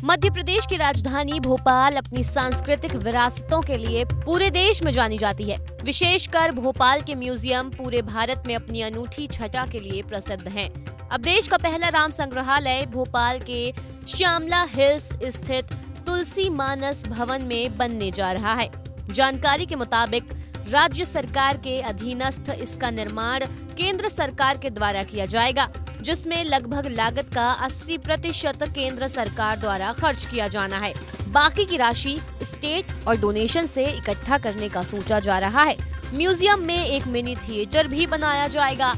मध्य प्रदेश की राजधानी भोपाल अपनी सांस्कृतिक विरासतों के लिए पूरे देश में जानी जाती है। विशेषकर भोपाल के म्यूजियम पूरे भारत में अपनी अनूठी छटा के लिए प्रसिद्ध हैं। अब देश का पहला राम संग्रहालय भोपाल के श्यामला हिल्स स्थित तुलसी मानस भवन में बनने जा रहा है। जानकारी के मुताबिक राज्य सरकार के अधीनस्थ इसका निर्माण केंद्र सरकार के द्वारा किया जाएगा, जिसमें लगभग लागत का 80% केंद्र सरकार द्वारा खर्च किया जाना है। बाकी की राशि स्टेट और डोनेशन से इकट्ठा करने का सोचा जा रहा है। म्यूजियम में एक मिनी थिएटर भी बनाया जाएगा,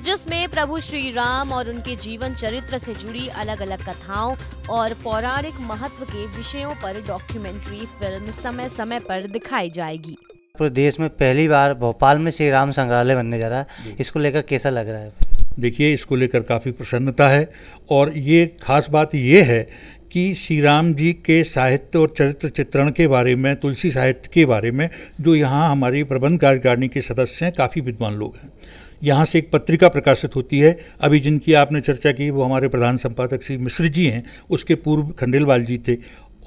जिसमें प्रभु श्री राम और उनके जीवन चरित्र से जुड़ी अलग अलग कथाओं और पौराणिक महत्व के विषयों पर डॉक्यूमेंट्री फिल्म समय समय पर दिखाई जाएगी। पूरे देश में पहली बार भोपाल में श्री राम संग्रहालय बनने जा रहा है, इसको लेकर कैसा लग रहा है? देखिए, इसको लेकर काफ़ी प्रसन्नता है और ये खास बात ये है कि श्री राम जी के साहित्य और चरित्र चित्रण के बारे में, तुलसी साहित्य के बारे में जो यहाँ हमारी प्रबंध कार्यकारिणी के सदस्य हैं, काफ़ी विद्वान लोग हैं। यहाँ से एक पत्रिका प्रकाशित होती है, अभी जिनकी आपने चर्चा की वो हमारे प्रधान संपादक श्री मिश्र जी हैं, उसके पूर्व खंडेलवाल जी थे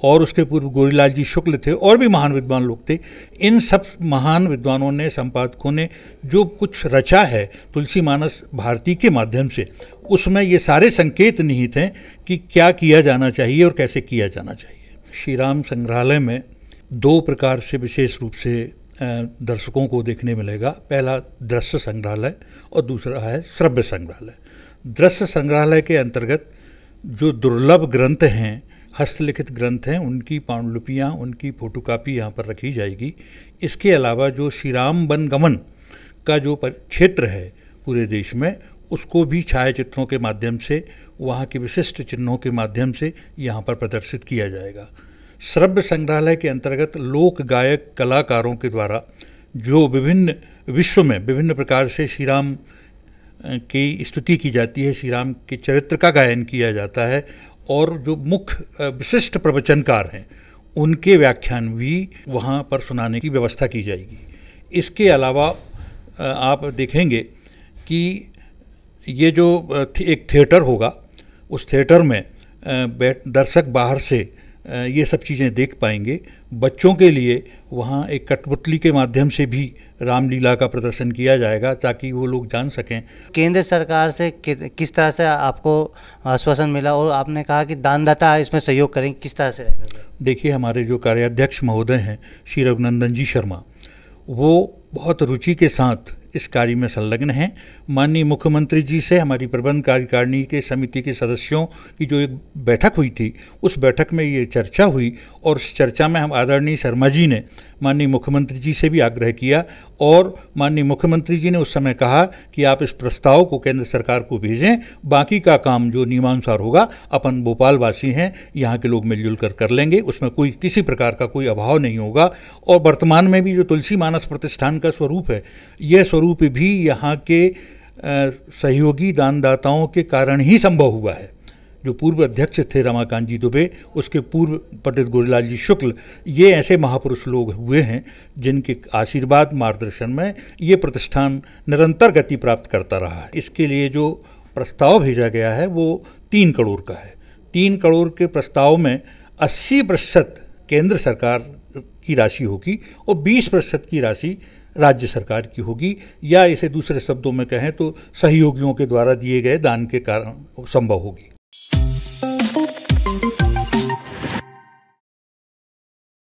और उसके पूर्व गोरीलाल जी शुक्ल थे और भी महान विद्वान लोग थे। इन सब महान विद्वानों ने, संपादकों ने जो कुछ रचा है तुलसी मानस भारती के माध्यम से, उसमें ये सारे संकेत निहित हैं कि क्या किया जाना चाहिए और कैसे किया जाना चाहिए। श्री राम संग्रहालय में दो प्रकार से विशेष रूप से दर्शकों को देखने मिलेगा। पहला दृश्य संग्रहालय और दूसरा है श्रव्य संग्रहालय। दृश्य संग्रहालय के अंतर्गत जो दुर्लभ ग्रंथ हैं, हस्तलिखित ग्रंथ हैं, उनकी पांडुलिपियाँ, उनकी फोटोकॉपी यहाँ पर रखी जाएगी। इसके अलावा जो श्री राम वन गमन का जो क्षेत्र है पूरे देश में, उसको भी छायाचित्रों के माध्यम से, वहाँ के विशिष्ट चिन्हों के माध्यम से यहाँ पर प्रदर्शित किया जाएगा। श्रव्य संग्रहालय के अंतर्गत लोक गायक कलाकारों के द्वारा जो विभिन्न विश्व में विभिन्न प्रकार से श्री राम की स्तुति की जाती है, श्री राम के चरित्र का गायन किया जाता है और जो मुख्य विशिष्ट प्रवचनकार हैं उनके व्याख्यान भी वहाँ पर सुनाने की व्यवस्था की जाएगी। इसके अलावा आप देखेंगे कि ये जो एक थिएटर होगा, उस थिएटर में दर्शक बाहर से ये सब चीज़ें देख पाएंगे। बच्चों के लिए वहाँ एक कठपुतली के माध्यम से भी रामलीला का प्रदर्शन किया जाएगा ताकि वो लोग जान सकें। केंद्र सरकार से किस तरह से आपको आश्वासन मिला और आपने कहा कि दानदाता इसमें सहयोग करेंगे, किस तरह से रहेगा? देखिए, हमारे जो कार्याध्यक्ष महोदय हैं श्री रघुनंदन जी शर्मा, वो बहुत रुचि के साथ इस कार्य में संलग्न हैं। माननीय मुख्यमंत्री जी से हमारी प्रबंध कार्यकारिणी के समिति के सदस्यों की जो एक बैठक हुई थी, उस बैठक में ये चर्चा हुई और उस चर्चा में हम आदरणीय शर्मा जी ने माननीय मुख्यमंत्री जी से भी आग्रह किया और माननीय मुख्यमंत्री जी ने उस समय कहा कि आप इस प्रस्ताव को केंद्र सरकार को भेजें, बाकी का काम जो नियमानुसार होगा अपन भोपाल वासी हैं, यहाँ के लोग मिलजुल कर लेंगे, उसमें कोई किसी प्रकार का कोई अभाव नहीं होगा। और वर्तमान में भी जो तुलसी मानस प्रतिष्ठान का स्वरूप है, यह स्वरूप भी यहाँ के सहयोगी दानदाताओं के कारण ही संभव हुआ है। जो पूर्व अध्यक्ष थे रमाकांत जी दुबे, उसके पूर्व पंडित गोरीलाल जी शुक्ल, ये ऐसे महापुरुष लोग हुए हैं जिनके आशीर्वाद मार्गदर्शन में ये प्रतिष्ठान निरंतर गति प्राप्त करता रहा है। इसके लिए जो प्रस्ताव भेजा गया है वो 3 करोड़ का है। 3 करोड़ के प्रस्ताव में 80% केंद्र सरकार की राशि होगी और 20% की राशि राज्य सरकार की होगी, या इसे दूसरे शब्दों में कहें तो सहयोगियों के द्वारा दिए गए दान के कारण संभव होगी।